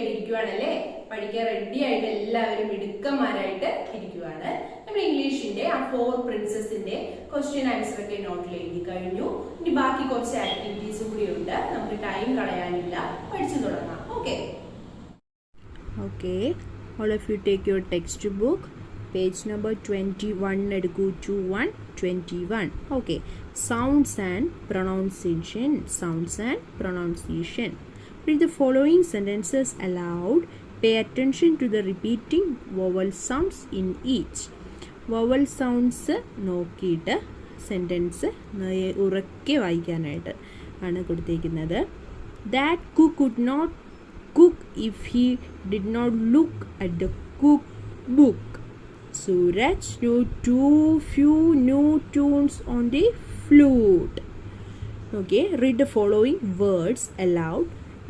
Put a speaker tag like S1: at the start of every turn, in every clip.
S1: ഇരിക്കുവാണല്ലേ? പഠിക്കാൻ റെഡി ആയിട്ട് എല്ലാവരും മിടുക്കന്മാരായിട്ട് ഇരിക്കുവാണ്. നമ്മൾ ഇംഗ്ലീഷിന്റെ ആ 4 പ്രിൻസസിന്റെ ക്വസ്റ്റ്യൻ ആൻസർ ഒക്കെ നോട്ടിൽ എഴുതി കഴിഞ്ഞു. ഇനി ബാക്കി കുറച്ച് ആക്ടിവിറ്റീസും കൂടി ഉണ്ട്. നമുക്ക് ടൈം കളയാനില്ല, പഠിച്ചു തുടങ്ങാം. Okay,
S2: all of you take your textbook, page number 21 എടുക്കൂ. 21. Okay, sounds and pronunciation. Read the following sentences aloud. Pay attention to the repeating vowel sounds in each. Vowel sounds നോക്കിയിട്ട് സെൻറ്റൻസ് ഉറക്കെ വായിക്കാനായിട്ട് ആണ് കൊടുത്തിരിക്കുന്നത്. That cook could not cook if he did not look at the cookbook. Suraj knew too few new tunes on the flute. Okay, read the following words aloud.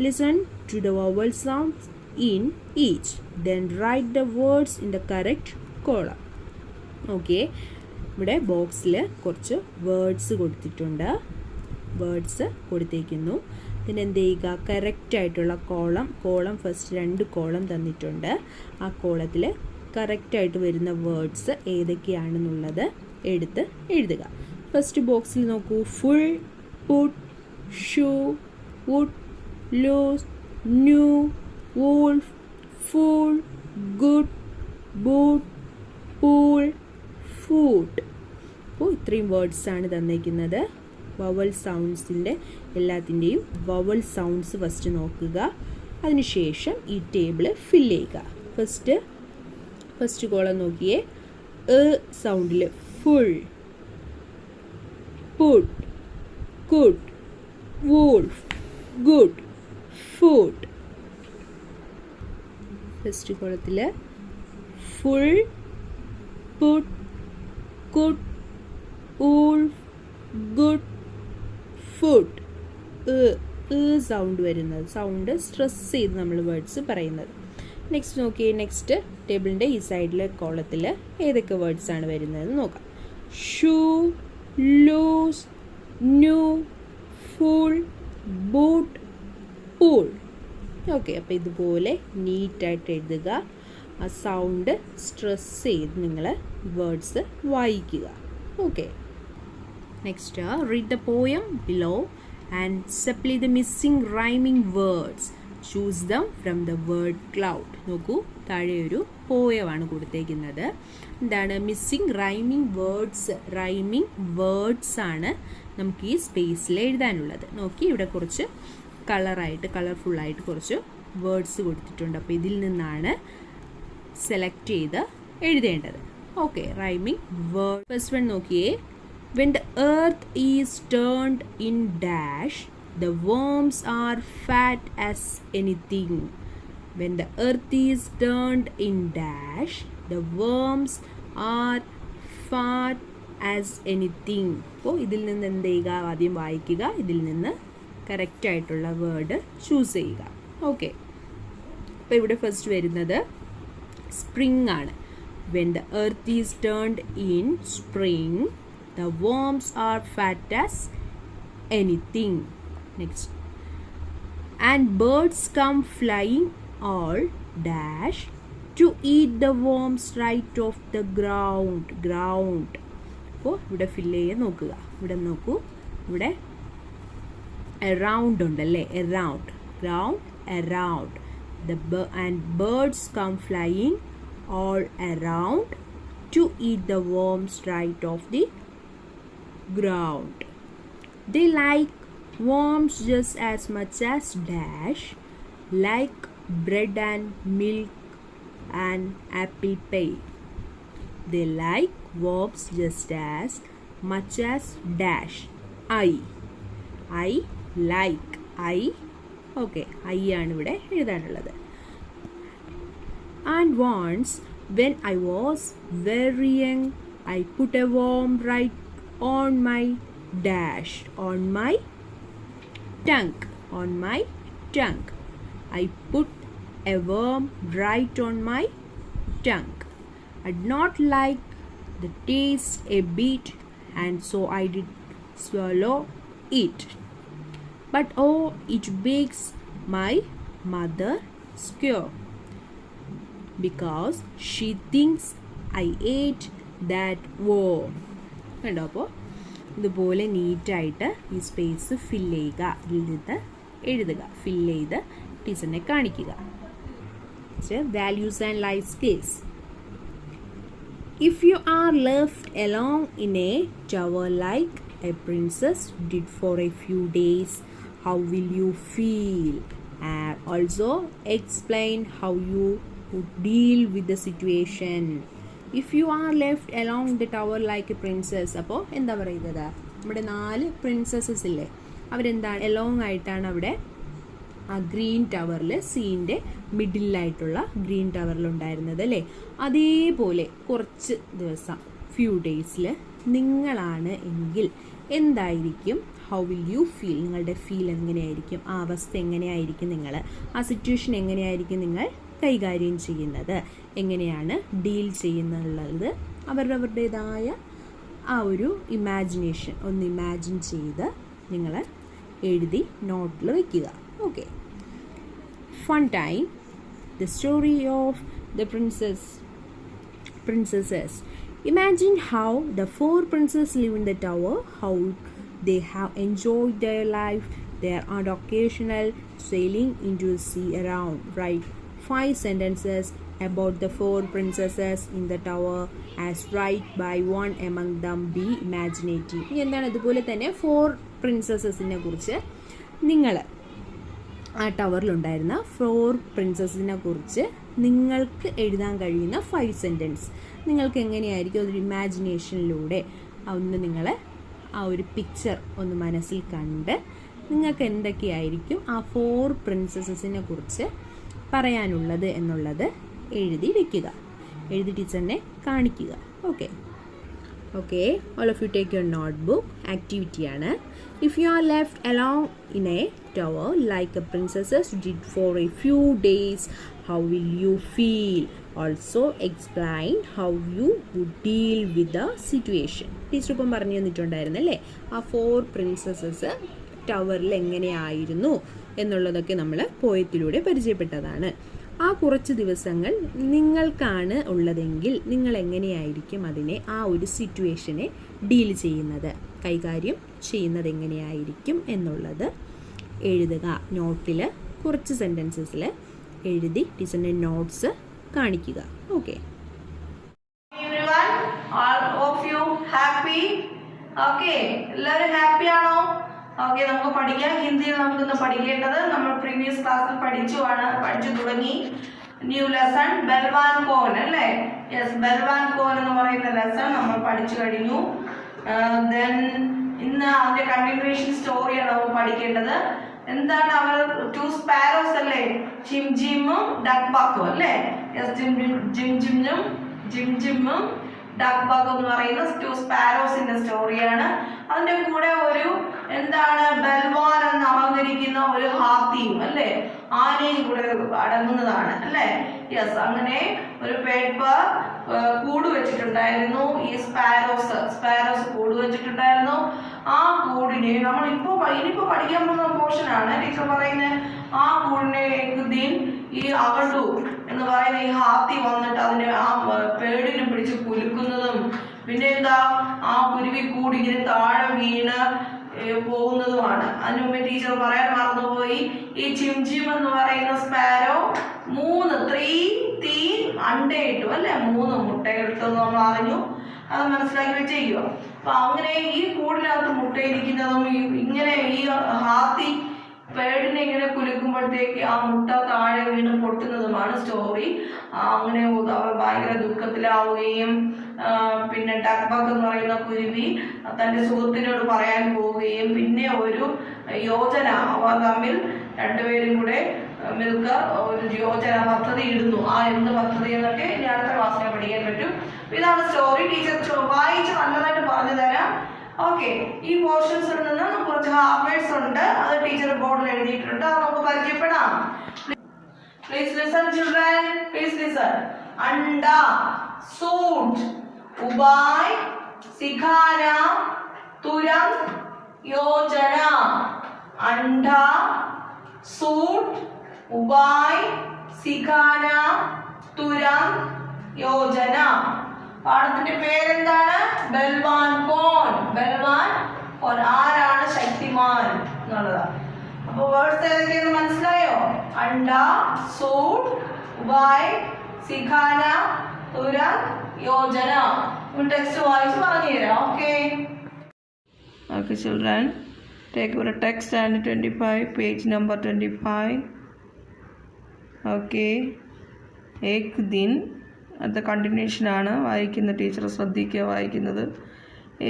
S2: Listen to the vowel sounds in each. Then write the words in the correct column. Okay, ഇവിടെ ബോക്സിൽ കുറച്ച് words കൊടുത്തിരിക്കുന്നു. പിന്നെ എന്ത് ചെയ്യുക, കറക്റ്റായിട്ടുള്ള column first 2 column തന്നിട്ടുണ്ട്. ആ കോളത്തിൽ കറക്റ്റായിട്ട് വരുന്ന വേർഡ്സ് ഏതൊക്കെയാണെന്നുള്ളത് എടുത്ത് എഴുതുക. ഫസ്റ്റ് ബോക്സിൽ നോക്കൂ. Full, put, shoe, wood, loose, new, wolf, fool, good, boot, pool, foot. അപ്പോൾ ഇത്രയും വേർഡ്സാണ് തന്നിരിക്കുന്നത്. വവൽ സൗണ്ട്സിൻ്റെ എല്ലാത്തിൻ്റെയും വവൽ സൗണ്ട്സ് ഫസ്റ്റ് നോക്കുക. അതിനുശേഷം ഈ ടേബിൾ ഫില്ല് ചെയ്യുക. ഫസ്റ്റ് കോളം നോക്കിയേ. സൗണ്ടിൽ full, put, could, wolf, good, food. First കോളത്തിൽ full, put, could, wolf, good, food. Sound വരുന്നത്, സൗണ്ട് സ്ട്രെസ് ചെയ്ത് നമ്മൾ വേർഡ്സ് പറയുന്നത്. നെക്സ്റ്റ് നോക്കിയേ. നെക്സ്റ്റ് ടേബിളിൻ്റെ ഈ സൈഡിലെ കോളത്തിൽ ഏതൊക്കെ വേർഡ്സാണ് വരുന്നതെന്ന് നോക്കാം. Shoe, loose, new, full, boot, pool. Okay, അപ്പോൾ ഇതുപോലെ നീറ്റായിട്ട് എഴുതുക. ആ സൗണ്ട് സ്ട്രെസ് ചെയ്ത് നിങ്ങൾ വേർഡ്സ് വായിക്കുക. Okay, next read the poem below and supply the missing rhyming words. Choose them from the word cloud. നോക്കൂ, താഴെ ഒരു പോയമാണ് കൊടുത്തേക്കുന്നത്. എന്താണ് മിസ്സിംഗ് റൈമിംഗ് വേർഡ്സ് ആണ് നമുക്ക് ഈ സ്പേസിൽ എഴുതാനുള്ളത്. നോക്കി, ഇവിടെ കുറച്ച് കളർഫുള്ളായിട്ട് കുറച്ച് വേർഡ്സ് കൊടുത്തിട്ടുണ്ട്. അപ്പോൾ ഇതിൽ നിന്നാണ് സെലക്ട് ചെയ്ത് എഴുതേണ്ടത്. Okay, rhyming word. First one നോക്കിയേ. When the earth is turned in dash, the worms are fat as anything. When the earth is turned in dash, the worms are fat as anything. അപ്പോൾ ഇതിൽ നിന്ന് എന്ത് ചെയ്യുക, ആദ്യം വായിക്കുക. ഇതിൽ നിന്ന് കറക്റ്റായിട്ടുള്ള വേർഡ് ചൂസ് ചെയ്യുക. ഓക്കെ, അപ്പോൾ ഇവിടെ ഫസ്റ്റ് വരുന്നത് സ്പ്രിംഗ് ആണ്. When the earth is turned in spring, the worms are fat as anything. Next, and birds come flying all dash to eat the worms right off the ground. അപ്പോൾ ഇവിടെ fill ചെയ്യാൻ നോക്കുക. ഇവിടെ നോക്കൂ, ഇവിടെ around ഉണ്ടല്ലേ, around. And birds come flying all around to eat the worms right off the ground. They like worms just as much as dash like bread and milk and apple pie. They like worms just as much as dash. I like. Okay, I ആണ് ഇവിടെ എഴുതാനുള്ളത്. And once when I was very young, I put a worm right on my dash, on my tongue. I put a worm right on my tongue. I did not like the taste a bit, and so I did swallow it. But oh, it makes my mother square because she thinks I ate that worm. കണ്ടോ? അപ്പോൾ ഇതുപോലെ നീറ്റായിട്ട് ഈ space fill ചെയ്യുക, ഇതിൽ എഴുതുക, fill ചെയ്ത് ടീച്ചറിനെ കാണിക്കുക. Values and life skills. If you are left alone in a tower like a princess did for a few days, how will you feel? And also explain how you would deal with the situation. If you are left alone in the tower like a princess, അപ്പോൾ എന്താ പറയുന്നത്? നമ്മുടെ 4 princesses ഇല്ലേ, അവരെന്താണ് along ആയിട്ടാണ് അവിടെ ആ green ടവറിൽ, സീൻ്റെ മിഡിലായിട്ടുള്ള ഗ്രീൻ ടവറിലുണ്ടായിരുന്നത് അല്ലേ. അതേപോലെ കുറച്ച് ദിവസം, ഫ്യൂ ഡേയ്സിൽ നിങ്ങളാണ് എങ്കിൽ എന്തായിരിക്കും? How will you feel? നിങ്ങളുടെ ഫീൽ എങ്ങനെയായിരിക്കും? ആ അവസ്ഥ എങ്ങനെയായിരിക്കും? നിങ്ങൾ ആ സിറ്റുവേഷൻ എങ്ങനെയായിരിക്കും നിങ്ങൾ കൈകാര്യം ചെയ്യുന്നത്? എങ്ങനെയാണ് ഡീൽ ചെയ്യുന്നുള്ളത്? അവരുടേതായ ആ ഒരു ഇമാജിനേഷൻ ഒന്ന് ഇമാജിൻ ചെയ്ത് നിങ്ങൾ എഴുതി നോട്ടിൽ വയ്ക്കുക. Okay. Fun time. The story of the princesses. Imagine how the 4 princes live in the tower, how they have enjoyed their life. There are occasional sailing into the sea around. Write 5 sentences about the 4 princesses in the tower as right by one among them. Be imaginative. എന്താണ്? ഇതുപോലെ തന്നെ 4 പ്രിൻസസസിനെ കുറിച്ച് നിങ്ങൾ ആ ടവറിലുണ്ടായിരുന്ന 4 പ്രിൻസസിനെ കുറിച്ച് നിങ്ങൾക്ക് എഴുതാൻ കഴിയുന്ന 5 സെൻറ്റൻസ് നിങ്ങൾക്ക് എങ്ങനെയായിരിക്കും അതൊരു ഇമാജിനേഷനിലൂടെ ഒന്ന് നിങ്ങൾ ആ ഒരു പിക്ചർ ഒന്ന് മനസ്സിൽ കണ്ട് നിങ്ങൾക്ക് എന്തൊക്കെയായിരിക്കും ആ 4 പ്രിൻസസസിനെ കുറിച്ച് പറയാനുള്ളത് എന്നുള്ളത് എഴുതി വയ്ക്കുക, എഴുതി ടീച്ചറിനെ കാണിക്കുക. Okay, all of you take your notebook. ആക്ടിവിറ്റിയാണ്. If you are left alone in a tower like a princess did for a few days, how will you feel? Also explain how you would deal with the situation. Teacher ഇപ്പം പറഞ്ഞു തന്നിട്ടുണ്ടായിരുന്നു അല്ലേ, ആ 4 princesses ടവറിൽ എങ്ങനെയായിരുന്നു എന്നുള്ളതൊക്കെ നമ്മൾ പോയത്തിലൂടെ പരിചയപ്പെട്ടതാണ്. ആ കുറച്ച് ദിവസങ്ങൾ നിങ്ങൾക്കാണ് ഉള്ളതെങ്കിൽ നിങ്ങൾ എങ്ങനെയായിരിക്കും അതിനെ, ആ ഒരു സിറ്റുവേഷനെ ഡീൽ ചെയ്യുന്നത്, കൈകാര്യം ചെയ്യുന്നത് എങ്ങനെയായിരിക്കും എന്നുള്ളത് എഴുതുക. നോട്ടിൽ കുറച്ച് സെൻറ്റൻസസിൽ എഴുതി ടീച്ചറിൻ്റെ നോട്ട്സ് കാണിക്കുക. ഓക്കെ.
S3: എല്ലാവരും ഹാപ്പി ആണോ? ഓക്കെ, നമുക്ക് പഠിക്കാം. ഹിന്ദിയിൽ നമുക്കിന്ന് പഠിക്കേണ്ടത് നമ്മൾ പ്രീവിയസ് ക്ലാസ്സിൽ പഠിച്ചു തുടങ്ങി. ന്യൂ ലെസൺ ബൽവാൻ കോൻ അല്ലേ? യെസ്, ബൽവാൻ കോൻ എന്ന് പറയുന്ന ലെസൺ നമ്മൾ പഠിച്ചു കഴിഞ്ഞു. ദെൻ ഇന്ന് അതിന്റെ കണ്ടിന്യൂവേഷൻ സ്റ്റോറിയാണ് നമ്മൾ പഠിക്കേണ്ടത്. എന്താണ് അവർ 2 സ്പാരോസ് അല്ലേ? ജിം ജിമും ഡക്ക് ബക്കും അല്ലേ? യെസ്, ജിം ജിമും ഡക്ക് ബക്ക് എന്ന് പറയുന്ന 2 സ്പാരോസിന്റെ സ്റ്റോറിയാണ്. അതിന്റെ കൂടെ ഒരു എന്താണ് ബൽവാൻ എന്ന് അഹങ്കരിക്കുന്ന ഒരു ഹാത്തിയും അല്ലേ, ആനയും കൂടെ അടങ്ങുന്നതാണ് അല്ലേ? യെസ്, അങ്ങനെ ഒരു പേപ്പർ കൂട് വെച്ചിട്ടുണ്ടായിരുന്നു. ഈ സ്പാരോസ് കൂട് വെച്ചിട്ടുണ്ടായിരുന്നു. ആ കൂടിനെ നമ്മൾ ഇനിയിപ്പോ പഠിക്കാൻ പോകുന്ന പോർഷൻ ആണ് ടീച്ചർ പറയുന്നത്. ആ കൂടിനെ ഈ അകണ്ടു എന്ന് പറയുന്ന ഈ ഹാത്തി വന്നിട്ട് അതിനെ ആ പേടിനെ പിടിച്ച് കുലുക്കുന്നതും, പിന്നെ എന്താ ആ കുരുവി കൂടി ഇങ്ങനെ താഴെ വീണ് പോകുന്നതുമാണ്. അതിനു മുമ്പേ ടീച്ചർ പറയാൻ മറന്നുപോയി, ഈ ചിംജിം എന്ന് പറയുന്ന സ്പാരോ 3 അണ്ടയിട്ടു അല്ലെ, 3 മുട്ടയെടുത്തു നമ്മൾ അറിഞ്ഞു. അത് മനസ്സിലാക്കി വെച്ചേക്കോ. അപ്പൊ അങ്ങനെ ഈ കൂടിനകത്ത് മുട്ടയിരിക്കുന്നതും ഇങ്ങനെ ഈ ഹാത്തി പേടിനെ ഇങ്ങനെ കുലുക്കുമ്പോഴത്തേക്ക് ആ മുട്ട താഴെ വീണ് പൊട്ടുന്നതുമാണ് സ്റ്റോറി. അങ്ങനെ അവർ ഭയങ്കര ദുഃഖത്തിലാവുകയും പിന്നെ ഡക്ക് ബക്ക് എന്ന് പറയുന്ന കുരുവി തന്റെ സുഹൃത്തിനോട് പറയാൻ പോവുകയും പിന്നെ ഒരു യോജന അവർ തമ്മിൽ രണ്ടുപേരും കൂടെ മിൽക്കർ ഒരു യോജന പദ്ധതി ഇടുന്നു. ആ എന്ത് പദ്ധതി എന്നൊക്കെ ഇനി അടുത്ത ക്ലാസ്സിനെ പഠിക്കാൻ പറ്റും. ഇതാണ് സ്റ്റോറി. ടീച്ചർ വായിച്ച് നല്ലതായിട്ട് പറഞ്ഞു തരാം. ഓക്കെ, ഈ പോർഷൻസിൽ നിന്ന് കുറച്ച് ഹാർവേഡ്സ് ഉണ്ട്, അത് ടീച്ചർ ബോർഡിൽ എഴുതിയിട്ടുണ്ട്, അത് നമുക്ക് പരിചയപ്പെടാം. Please listen children, please listen. അണ്ട, സൂട്ട്, ഉപായ്, സിഖാന, തുരന്ത്, യോജന. അണ്ട, सूट, उपाय, സിഖാന തുരന്ത് യോജന. പാഠത്തിന്റെ പേരെന്താണ്? ബൽവാൻ കോൺ. ബൽവാൻ കോൺ, ആരാണ് ശക്തിമാൻ എന്നുള്ളത്. അപ്പൊ വേർഡ്സ് ഏതൊക്കെയെന്ന് മനസ്സിലായോ? അണ്ട, സൂട്ട്, ഉപായ്, സിഖാന, തുരന്ത്, യോജന. ടെക്സ്റ്റ് വായിച്ച് പറഞ്ഞു തരാം. Okay children, take your text and 25, page number 25. Okay, एक दिन അത് കണ്ടിന്യൂഷൻ ആണ് വായിക്കുന്ന. ടീച്ചർ ശ്രദ്ധിക്കുക വായിക്കുന്നത്.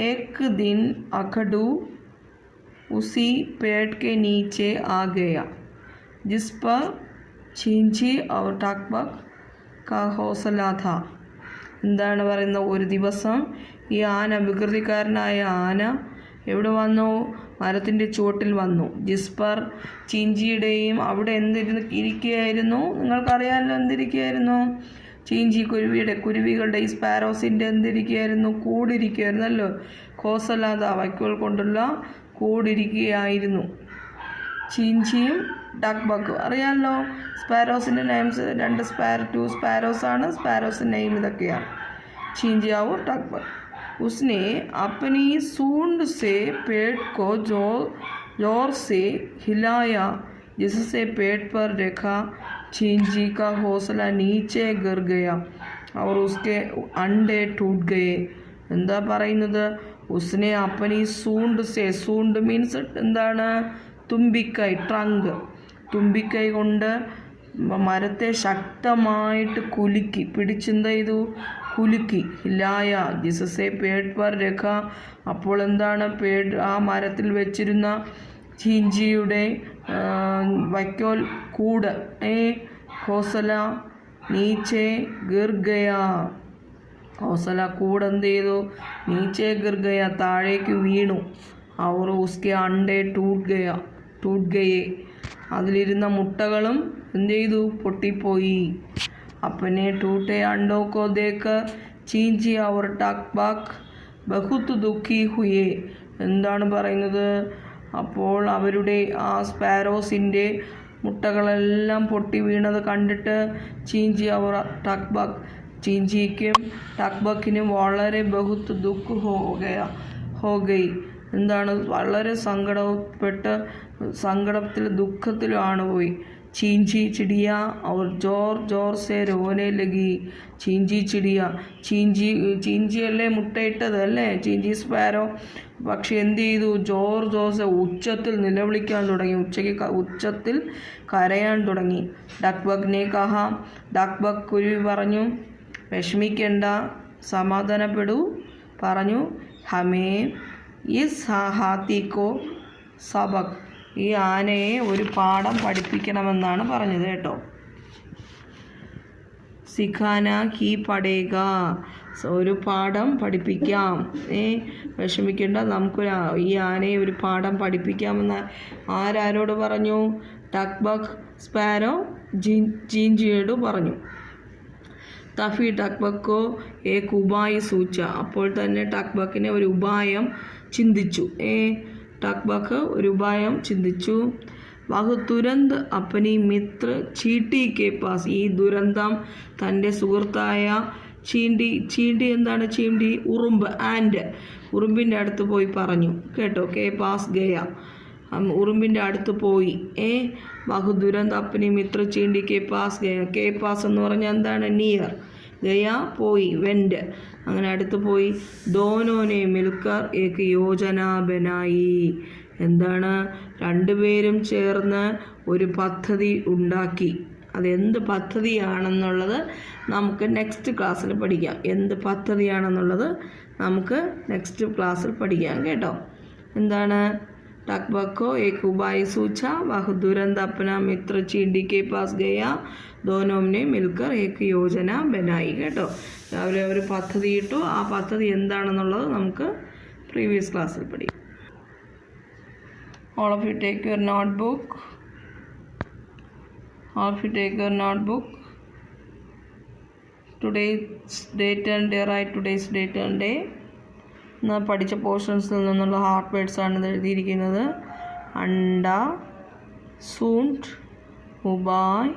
S3: एक दिन अखडू उसी पेड़ के नीचे आ गया जिस पर चींची और टकबक का हौसला था. എന്താണ് പറയുന്നത്? ഒരു ദിവസം ഈ ആന, വികൃതിക്കാരനായ ആന എവിടെ വന്നു? മരത്തിൻ്റെ ചുവട്ടിൽ വന്നു. ജിസ്പർ, ചീഞ്ചിയുടെയും അവിടെ ഇരിക്കുകയായിരുന്നു. നിങ്ങൾക്കറിയാമല്ലോ എന്തിരിക്കുകയായിരുന്നു? ചീഞ്ചി കുരുവികളുടെ ഈ സ്പാരോസിൻ്റെ എന്തിരിക്കുകയായിരുന്നു? കൂടിരിക്കുകയായിരുന്നല്ലോ. ഖോസലാദ, വൈക്കോൽ കൊണ്ടുള്ള കൂടിരിക്കുകയായിരുന്നു. ചീഞ്ചിയും ഡക്ബക്കും അറിയാമല്ലോ. സ്പാരോസിൻ്റെ നെയിംസ് 2 സ്പാരോസ് ആണ്. സ്പാരോസിൻ്റെ നെയിം ഇതൊക്കെയാണ്. ചീഞ്ചി और डकबक. उसने अपनी सूंड से पेड़ को जोर से हिलाया जिससे पेड़ पर रखा चींची का हौसला नीचे गिर गया और उसके अंडे टूट गए. എന്താ പറയുന്നത്? ഉസ്നെ അപ്പനി സൂണ്ട് സേ, സൂണ്ട് മീൻസ് എന്താണ്? തുമ്പിക്കൈ, ട്രങ്ക്. തുമ്പിക്കൈ കൊണ്ട് മരത്തെ ശക്തമായിട്ട് കുലുക്കി പിടിച്ചെന്ത് ചെയ്തു? കുലുക്കി. ഹിലായ ജിസസെ പേട് പർ രഖ. അപ്പോൾ എന്താണ്? ആ മരത്തിൽ വെച്ചിരുന്ന ചീഞ്ചിയുടെ വൈക്കോൽ കൂട് ഹോസല നീച്ചെ ഗിർ ഗയ. ഹോസല കൂട് എന്ത് ചെയ്തു? നീച്ചെ ഗിർ ഗയ, താഴേക്ക് വീണു. അവർ ഉസ്കെ അണ്ടേ ടൂട്ട് ഗയെ. അതിലിരുന്ന മുട്ടകളും എന്ത് ചെയ്തു? പൊട്ടിപ്പോയി. अपने टूटे अंडों को देखकर चींची और टकबक बहुत दुखी हुए. എന്താണ് പറയുന്നത്? അപ്പോൾ അവരുടെ ആ സ്പാരോസിൻ്റെ മുട്ടകളെല്ലാം പൊട്ടി വീണത് കണ്ടിട്ട് ചീഞ്ചി അവർ ടക്ബക്, ചീഞ്ചിക്കും ടക്ബക്കിനും വളരെ ബഹുത്ത് ദുഃഖ് ഹോഗൈ. എന്താണ്? വളരെ സങ്കടത്തിൽ ദുഃഖത്തിലാണ് പോയി. ചീഞ്ചി ചിടിയ और जोर जोर से रोने लगी. ചീഞ്ചി ചിടിയ, ചീഞ്ചിയല്ലേ മുട്ടയിട്ടത് അല്ലേ? ചീഞ്ചി സ്പാരോ. പക്ഷെ എന്ത് ചെയ്തു? ജോർ ജോർസെ, ഉച്ചത്തിൽ നിലവിളിക്കാൻ തുടങ്ങി. ഉച്ചത്തിൽ കരയാൻ തുടങ്ങി. ഡക്ബക്കിനെ കഹ, ഡക്ബക്ക് കുരുവി പറഞ്ഞു, വിഷമിക്കേണ്ട, സമാധാനപ്പെടൂ, പറഞ്ഞു. ഹമേ ഇസ് ഹാത്തിക്കോ സബക്, ഈ ആനയെ ഒരു പാഠം പഠിപ്പിക്കണമെന്നാണ് പറഞ്ഞത് കേട്ടോ. സിഖാന ഹി പടേഗ, ഒരു പാഠം പഠിപ്പിക്കാം. വിഷമിക്കേണ്ട, നമുക്കൊരു ഈ ആനയെ ഒരു പാഠം പഠിപ്പിക്കാമെന്ന് ആരോട് പറഞ്ഞു? ടക്ബക് സ്പാരോ ചീഞ്ചിയോട് പറഞ്ഞു. തഫി ടക്ബക്കോ ഏക് ഉപായ സൂച്ച, അപ്പോൾ തന്നെ ടക്ബക്കിനെ ഒരു ഉപായം ചിന്തിച്ചു. ടക്ബക്ക് ഒരു ഉപായം ചിന്തിച്ചു. വഹ് തുരന്ത് അപ്പനി മിത്ര ചീട്ടി കെ പാസ്, ഈ ദുരന്തം തൻ്റെ സുഹൃത്തായ ചീണ്ടി എന്താണ്? ചീണ്ടി, ഉറുമ്പ്, ആൻഡ്, ഉറുമ്പിൻ്റെ അടുത്ത് പോയി പറഞ്ഞു കേട്ടോ. കെ പാസ് ഗയ, ഉറുമ്പിൻ്റെ അടുത്ത് പോയി. വഹ് ദുരന്ത് അപ്പനി മിത്ര ചീണ്ടി കെ പാസ് ഗയ. കെ പാസ് എന്ന് പറഞ്ഞാൽ എന്താണ്? നിയർ. ഗയ പോയി, വെൻഡ്, അങ്ങനെ അടുത്ത് പോയി. ദോനോനെ മിൽക്കർ ഏക് യോജന ബനായി, എന്താണ്? രണ്ടുപേരും ചേർന്ന് ഒരു പദ്ധതി ഉണ്ടാക്കി. അതെന്ത് പദ്ധതിയാണെന്നുള്ളത് നമുക്ക് നെക്സ്റ്റ് ക്ലാസ്സിൽ പഠിക്കാം. എന്ത് പദ്ധതിയാണെന്നുള്ളത് നമുക്ക് നെക്സ്റ്റ് ക്ലാസ്സിൽ പഠിക്കാം കേട്ടോ. എന്താണ്? ടക്ബക്കോ ഏക് ഉപായ സൂച്ച, വഹ് തുരന്ത് അപ്ന മിത്ര ചീണ്ടി കെ പാസ് ഗയ, ദോനോനെ മിൽക്കർ ഏക് യോജന ബനായി കേട്ടോ. രാവിലെ ഒരു പദ്ധതി ഇട്ടു. ആ പദ്ധതി എന്താണെന്നുള്ളത് നമുക്ക് പ്രീവിയസ് ക്ലാസ്സിൽ പഠിക്കാം. All of you take your notebook. Today's date and day, write today's date and day. പഠിച്ച പോർഷൻസിൽ നിന്നുള്ള ഹാർട്ട് വേർഡ്സ് ആണ് എഴുതിയിരിക്കുന്നത്. അണ്ട, സൂണ്ട്, ഉബായ്,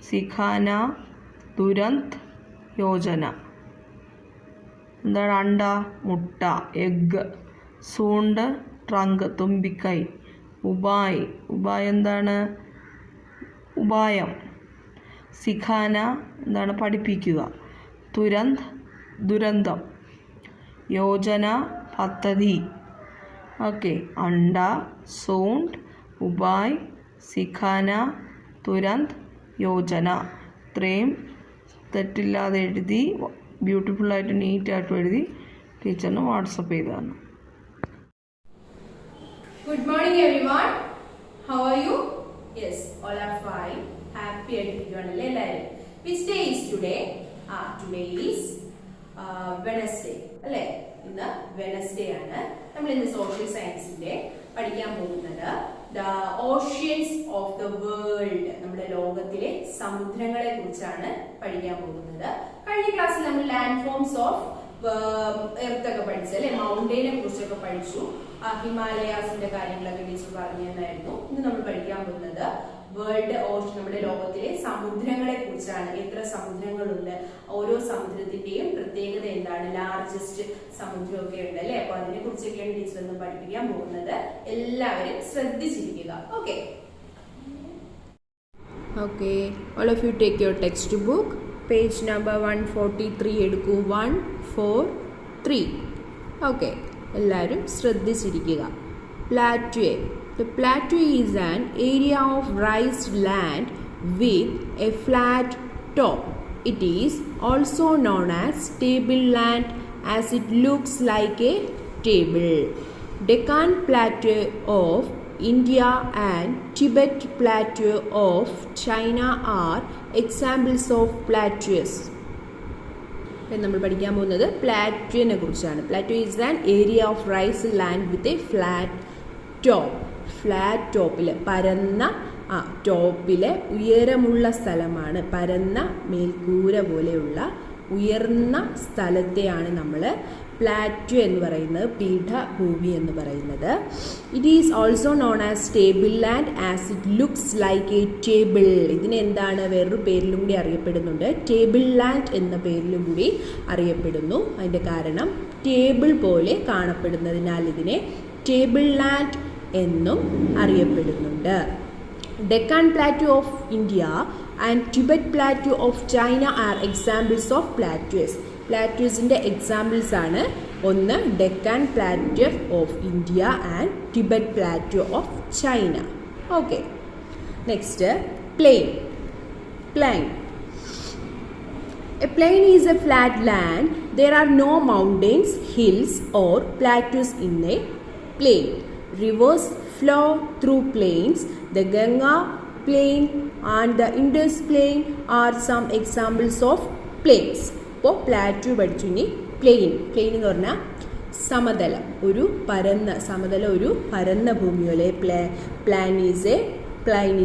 S3: സിഖാന തുരന്ത് യോജന. എന്താണ്? അണ്ട മുട്ട, എഗ്. സൂണ്ട് ട്രങ്ക് തുമ്പിക്കൈ. ഉപായ് എന്താണ്? ഉപായം. സിഖാന എന്താണ്? പഠിപ്പിക്കുക. തുരന്ത് ദുരന്തം. യോജന പദ്ധതി. ഓക്കെ. അണ്ട, സൂണ്ട്, ഉപായ്, സിഖാന, തുരന്ത്, യോജന. ഇത്രയും തെറ്റില്ലാതെ എഴുതി ബ്യൂട്ടിഫുള്ളായിട്ട് നീറ്റായിട്ട് എഴുതി ടീച്ചറിന് വാട്സപ്പ് ചെയ്തതാണ്.
S1: Good morning everyone. How are you? Yes, all are fine. Happy ആയിട്ടിരിക്കുകയാണല്ലേ എല്ലാവരും? Which day is today? Today is Wednesday. അല്ലേ? ഇന്ന് വെനസ്ഡേ ആണ്. നമ്മൾ ഇന്ന് സോഷ്യൽ സയൻസിന്റെ പഠിക്കാൻ പോകുന്നത് the oceans of the world, നമ്മുടെ ലോകത്തിലെ സമുദ്രങ്ങളെ കുറിച്ചാണ് പഠിക്കാൻ പോകുന്നത്. കഴിഞ്ഞ ക്ലാസ്സിൽ നമ്മൾ ലാൻഡ് ഫോംസ് ഓഫ് എർത്ത് ഒക്കെ പഠിച്ചു അല്ലെ, മൗണ്ടൈനെ കുറിച്ചൊക്കെ പഠിച്ചു. ഹിമാലയാസിന്റെ കാര്യങ്ങളൊക്കെ ടീച്ചർ പറഞ്ഞു തന്നായിരുന്നു. ഇന്ന് നമ്മൾ പഠിക്കാൻ പോകുന്നത് വേൾഡ് ഓഷൻ, നമ്മുടെ ലോകത്തിലെ സമുദ്രങ്ങളെ കുറിച്ചാണ്. എത്ര സമുദ്രങ്ങളുണ്ട്, ഓരോ സമുദ്രത്തിന്റെയും പ്രത്യേകത എന്താണ്, ലാർജസ്റ്റ് സമുദ്രമൊക്കെ ഉണ്ട് അല്ലെ. അപ്പൊ അതിനെ കുറിച്ചൊക്കെയാണ് ടീച്ചർ ഇന്ന് പഠിപ്പിക്കാൻ പോകുന്നത്. എല്ലാവരും ശ്രദ്ധിച്ചിരിക്കുക. Okay
S2: okay, all of you take your textbook, page number 143 എടുക്കൂ. 143. ഓക്കെ, എല്ലാവരും ശ്രദ്ധിച്ചിരിക്കുക. പ്ലാറ്റ്വേ. The plateau is an area of raised land with a flat top. It is also known as tableland as it looks like a table. Deccan Plateau of India and Tibet Plateau of China are examples of plateaus. നമ്മൾ പഠിക്കാൻ പോകുന്നത് പ്ലാറ്റ്യൂവിനെ കുറിച്ചാണ്. Plateau is an area of rise land with a flat top. Flat ടോപ്പിൽ, പരന്ന ടോപ്പിലെ ഉയരമുള്ള സ്ഥലമാണ്. പരന്ന മേൽക്കൂര പോലെയുള്ള ഉയർന്ന സ്ഥലത്തെയാണ് നമ്മൾ പ്ലാറ്റ്യൂ എന്ന് പറയുന്നത്, പീഠഭൂമി എന്ന് പറയുന്നത്. It is also known as table land as it looks like A table. ഇതിന് എന്താണ്, വേറൊരു പേരിലും കൂടി അറിയപ്പെടുന്നുണ്ട്, ടേബിൾ ലാൻഡ് എന്ന പേരിലും കൂടി അറിയപ്പെടുന്നു. അതിൻ്റെ കാരണം ടേബിൾ പോലെ കാണപ്പെടുന്നതിനാൽ ഇതിനെ ടേബിൾ ലാൻഡ് എന്നും അറിയപ്പെടുന്നുണ്ട്. Deccan plateau of India and Tibet plateau of China are examples of plateaus. പ്ലാറ്റ്യൂസിൻ്റെ എക്സാമ്പിൾസ് ആണ്. ഒന്ന് Deccan plateau of India and Tibet plateau of China. Okay, next plain. Plain. A plain is a flat land. There are no mountains, hills or plateaus in a plain. Rivers flow through plains. The Ganga plain and the Indus plain are some examples of plains. അപ്പോൾ plateau പഠിച്ചു. ഇനി plain. Plain എന്ന് പറഞ്ഞാൽ സമതലം, ഒരു പരന്ന സമതലം, ഒരു പരന്ന ഭൂമി പോലെ. Plain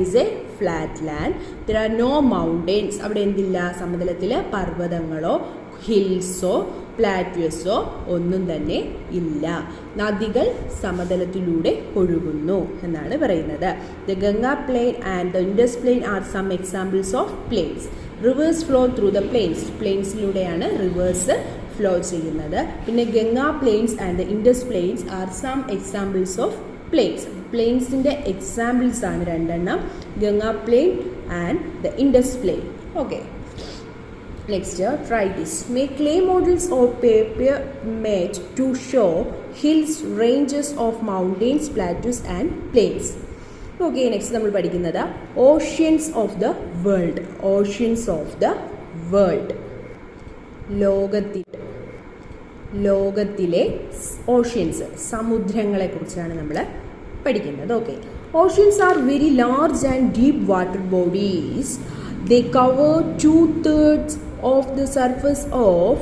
S2: is a flat land. There are no mountains. അവിടെ എന്തില്ല, സമതലത്തിൽ പർവ്വതങ്ങളോ ഹിൽസോ പ്ലാറ്റ്യൂസോ ഒന്നും തന്നെ ഇല്ല. നദികൾ സമതലത്തിലൂടെ ഒഴുകുന്നു എന്നാണ് പറയുന്നത്. The Ganga plain and the Indus plain are some examples of plains. Rivers flow through the plains. പ്ലെയിൻസിലൂടെയാണ് റിവേഴ്സ് ഫ്ലോ ചെയ്യുന്നത്. പിന്നെ Ganga plains and the Indus plains are some examples of plains. പ്ലെയിൻസിൻ്റെ എക്സാമ്പിൾസ് ആണ് രണ്ടെണ്ണം, Ganga plain and the Indus plain. Okay, next try this. Make clay models or paper made to show hills, ranges of mountains, plateaus and plains. Okay, next നമ്മൾ പഠിക്കുന്നത് oceans of the world. Oceans of the world. ലോകത്തിലെ oceans, സമുദ്രങ്ങളെ കുറിച്ചാണ് നമ്മൾ പഠിക്കുന്നത്. Okay, oceans are very large and deep water bodies. They cover 2/3 of the surface of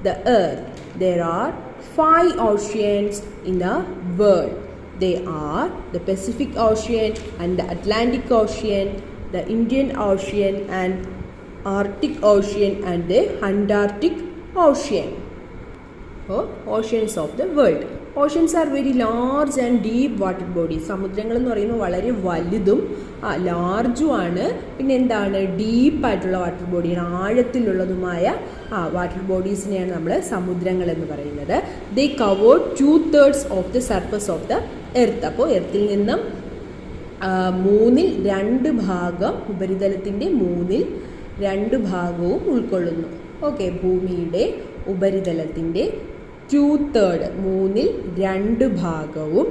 S2: the earth. There are 5 oceans in the world. They are the Pacific Ocean and the Atlantic Ocean, the Indian Ocean and Arctic Ocean and the Antarctic Ocean. Oceans of the world. Oceans are very large and deep water bodies. സമുദ്രങ്ങൾ എന്ന് പറയുമ്പോൾ വളരെ വലുതും ലാർജുമാണ്, പിന്നെ എന്താണ്, ഡീപ്പായിട്ടുള്ള water ബോഡിയാണ്, ആഴത്തിലുള്ളതുമായ water ബോഡീസിനെയാണ് നമ്മൾ സമുദ്രങ്ങൾ എന്ന് പറയുന്നത്. They covered 2/3 of the surface of the earth. അപ്പോൾ എർത്തിൽ നിന്നും 2/3 ഭാഗം, ഉപരിതലത്തിൻ്റെ 2/3 ഭാഗവും ഉൾക്കൊള്ളുന്നു. ഓക്കെ, ഭൂമിയുടെ ഉപരിതലത്തിൻ്റെ 2/3 2/3 ഭാഗവും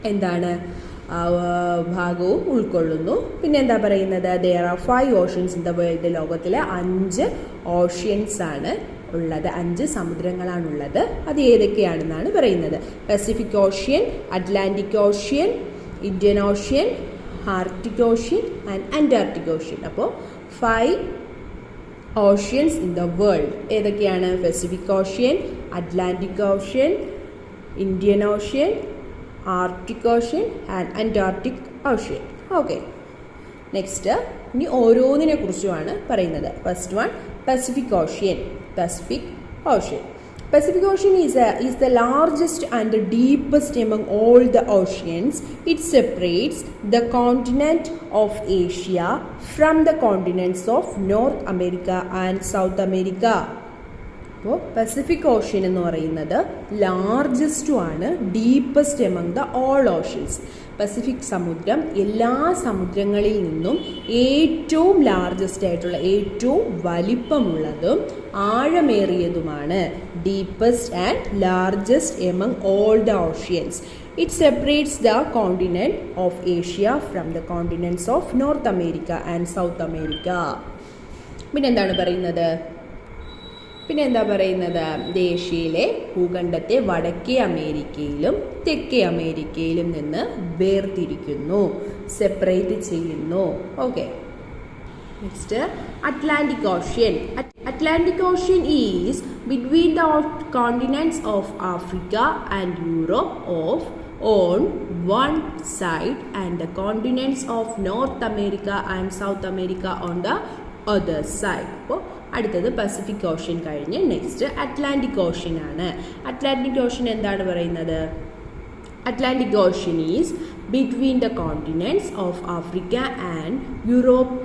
S2: എന്താണ്, ഭാഗവും ഉൾക്കൊള്ളുന്നു. പിന്നെ എന്താ പറയുന്നത്, there are 5 oceans in the world. ലോകത്തിലെ 5 ഓഷ്യൻസ് ആണ് ഉള്ളത്, 5 സമുദ്രങ്ങളാണുള്ളത്. അത് ഏതൊക്കെയാണെന്നാണ് പറയുന്നത്. Pacific ocean, Atlantic ocean, Indian ocean, Arctic ocean and Antarctic ocean. അപ്പോൾ 5 ഓഷ്യൻസ് ഇൻ ദ വേൾഡ് ഏതൊക്കെയാണ്? Pacific ocean, Atlantic ocean, Indian ocean, Arctic ocean and Antarctic ocean. Okay, next ഇനി ഓരോന്നിനെ കുറിച്ചുമാണ് പറയുന്നത്. First one, Pacific ocean. Pacific ocean. Pacific Ocean is the largest and the deepest among all the oceans. It separates the continent of Asia from the continents of North America and South America. അപ്പോൾ Pacific ocean എന്ന് പറയുന്നത് ലാർജസ്റ്റും ആണ്, deepest among the all oceans. പസഫിക് സമുദ്രം എല്ലാ സമുദ്രങ്ങളിൽ നിന്നും ഏറ്റവും ലാർജസ്റ്റ് ആയിട്ടുള്ള, ഏറ്റവും വലിപ്പമുള്ളതും ആഴമേറിയതുമാണ്. Deepest and largest among all the oceans. It separates the continent of Asia from the continents of North America and South America. പിന്നെന്താണ് പറയുന്നത്? ഏഷ്യയിലെ ഭൂഖണ്ഡത്തെ വടക്കേ അമേരിക്കയിലും തെക്കേ അമേരിക്കയിലും നിന്ന് വേർതിരിക്കുന്നു, സെപ്പറേറ്റ് ചെയ്യുന്നു. Okay, next Atlantic ocean. Atlantic Ocean is between the continents of Africa and Europe on one side and the continents of North America and South America on the other side. അപ്പോൾ അടുത്തത് Pacific ocean കഴിഞ്ഞ് next Atlantic ocean ആണ്. Atlantic ocean എന്താണ് പറയുന്നത്? Atlantic ocean is between the continents of Africa and Europe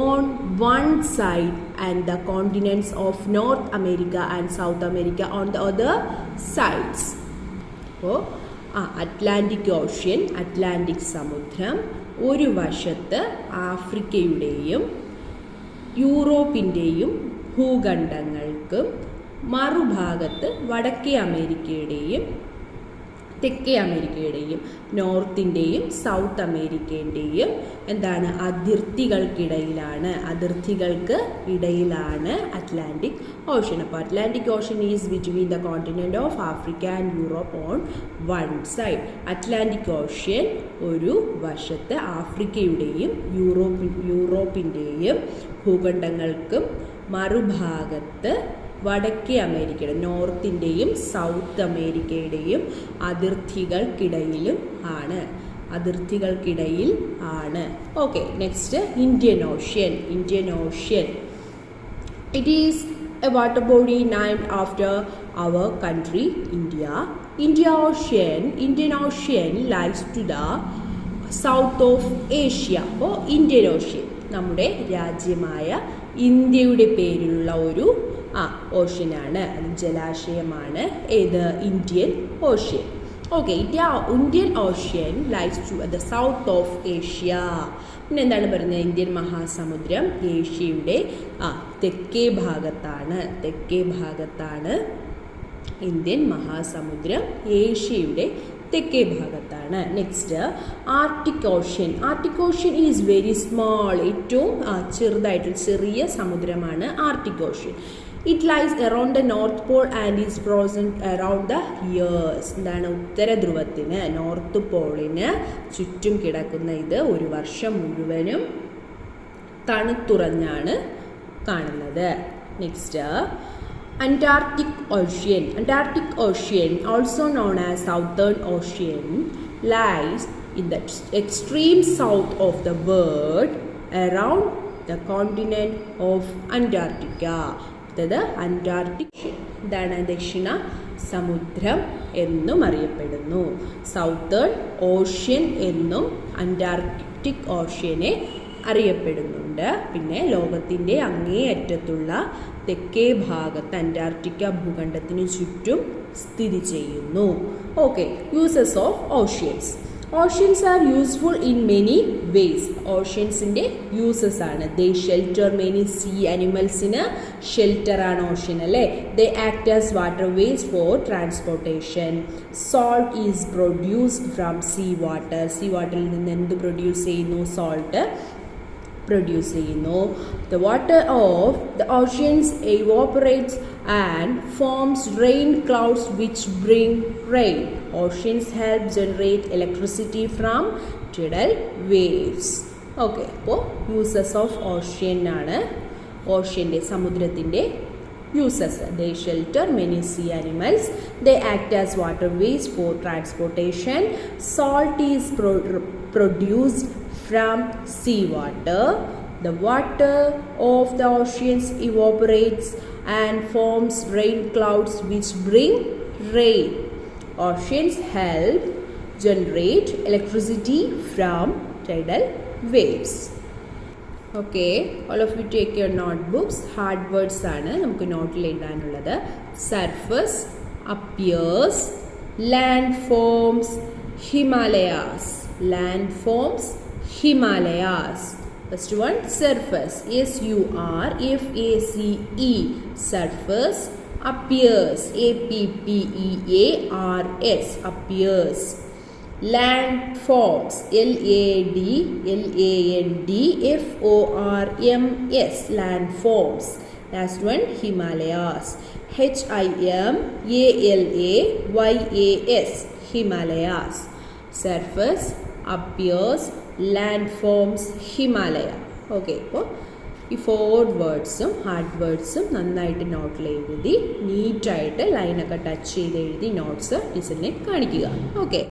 S2: on one side and the continents of North America and South America on the other sides. അപ്പോൾ Atlantic ocean, Atlantic സമുദ്രം ഒരു വശത്ത് ആഫ്രിക്കയുടെയും യൂറോപ്പിൻ്റെയും ഭൂഖണ്ഡങ്ങൾക്കും മറുഭാഗത്ത് വടക്കേ അമേരിക്കയുടെയും തെക്കേ അമേരിക്കയുടെയും നോർത്തിൻ്റെയും സൗത്ത് അമേരിക്കയുടെയും എന്താണ് അതിർത്തികൾക്കിടയിലാണ്, അതിർത്തികൾക്ക് ഇടയിലാണ് അറ്റ്ലാന്റിക് ഓഷ്യൻ. അപ്പോൾ Atlantic ocean is between the continent of Africa and Europe on one side. Atlantic ocean ഒരു വശത്ത് ആഫ്രിക്കയുടെയും യൂറോപ്പിൻ്റെയും ഭൂഖണ്ഡങ്ങൾക്കും മറുഭാഗത്ത് വടക്കേ അമേരിക്കയുടെ നോർത്തിൻ്റെയും സൗത്ത് അമേരിക്കയുടെയും അതിർത്തികൾക്കിടയിൽ ആണ്. Okay, next Indian ocean. It is A water body named after our country India. Indian Ocean lies to the south of Asia. അപ്പോൾ Indian ocean നമ്മുടെ രാജ്യമായ ഇന്ത്യയുടെ പേരിലുള്ള ഒരു ഓഷ്യനാണ്, അത് ജലാശയമാണ്. ഏത്? Indian ocean. Okay, Indian ocean lies to the south of Asia. പിന്നെ എന്താണ് പറയുന്നത്? ഇന്ത്യൻ മഹാസമുദ്രം ഏഷ്യയുടെ തെക്കേ ഭാഗത്താണ്. ഇന്ത്യൻ മഹാസമുദ്രം ഏഷ്യയുടെ തെക്കേ ഭാഗത്താണ്. Next Arctic ocean. Arctic ocean is very small. ഏറ്റവും ചെറിയ സമുദ്രമാണ് Arctic ocean. It lies around the north pole and is frozen around the years. എന്താണ്? ഉത്തര ധ്രുവത്തിന്, നോർത്ത് പോളിന് ചുറ്റും കിടക്കുന്ന ഇത് ഒരു വർഷം മുഴുവനും തണുത്തുറഞ്ഞാണ് കാണുന്നത്. Next Antarctic Ocean, also known as Southern Ocean, lies in the extreme south of the world around the continent of Antarctica. That is Antarctic Ocean. ഇതാണ് ദക്ഷിണ സമുദ്രം എന്നും അറിയപ്പെടുന്നു. സൗത്തേൺ ഓഷ്യൻ എന്നും അന്റാർട്ടിക് ഓഷ്യനെ അറിയപ്പെടുന്നുണ്ട്. പിന്നെ ലോകത്തിൻ്റെ അങ്ങേയറ്റത്തുള്ള തെക്കേ ഭാഗത്ത് അന്റാർട്ടിക്ക ഭൂഖണ്ഡത്തിന് ചുറ്റും സ്ഥിതി ചെയ്യുന്നു. Okay, uses of oceans. Oceans are useful in many ways. ഓഷ്യൻസിൻ്റെ യൂസസ് ആണ്. They shelter many sea animalsന് ഷെൽട്ടർ ആണ് ഓഷ്യൻ അല്ലേ. They act as waterways for transportation. Salt is produced from sea water. Sea waterൽ നിന്ന് എന്ത് പ്രൊഡ്യൂസ് ചെയ്യുന്നു? Salt produce ചെയ്യുന്നു. The water of the oceans evaporates and forms rain clouds which bring rain. Oceans help generate electricity from tidal waves. Okay, അപ്പോൾ uses of ocean ആണ്. ഓഷ്യൻ്റെ സമുദ്രത്തിൻ്റെ uses. They shelter many sea animals. They act as waterways for transportation. Salt is produced from seawater. The water of the oceans evaporates and forms rain clouds which bring rain. Oceans help generate electricity from tidal waves. Okay, all of you take your notebooks. Hard words ആണ് നമുക്ക് നോട്ടിൽ എഴുതാനുള്ളത്. Surface, appears, landforms, Himalayas. Landforms, Himalayas. First one, surface. S-U-R-F-A-C-E. Surface. Appears. A-P-P-E-A-R-S. Appears. Landforms. L-A-D-L-A-N-D-F-O-R-M-S. Landforms. Last one, Himalayas. H-I-M-A-L-A-Y-A-S. Himalayas. Surface, appears, landforms, Himalaya. Okay, അപ്പോൾ ഈ 4 വേർഡ്സും hard വേർഡ്സും നന്നായിട്ട് നോട്ടിൽ എഴുതി നീറ്റായിട്ട് ലൈനൊക്കെ touch ചെയ്ത് എഴുതി നോട്ട്സ് ടീച്ചറിനെ കാണിക്കുക. ഓക്കെ.